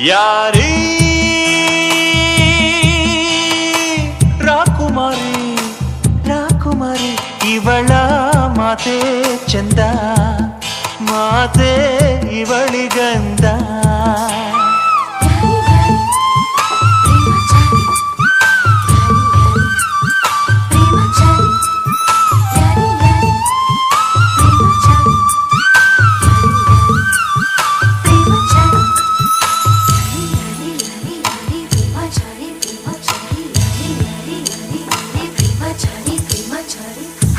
ಯಾರೀ ರಾಕುಮಾರಿ ರಾಕುಮಾರಿ ಇವಳ ಮಾತೆ ಚಂದ ಮಾತೆ ಇವಳಿಗಂದ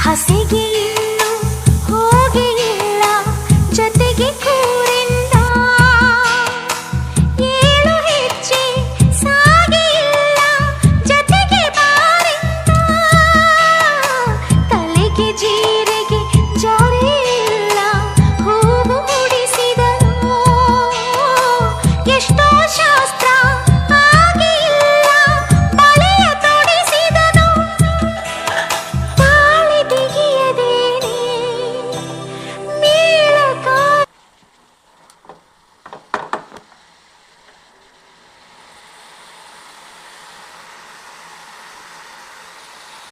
ಹಸಿಗೆ ಇನ್ನು ಹೋಗಿ ಇಲ್ಲ ಜೊತೆಗೆ ಕೂರಿಂದ ಏಳು ಹೆಜ್ಜೆ ಸಾಗಿ ಇಲ್ಲ ಜೊತೆಗೆ ಬಾರಿಂದ ತಲೆಗೆ ಜೀವ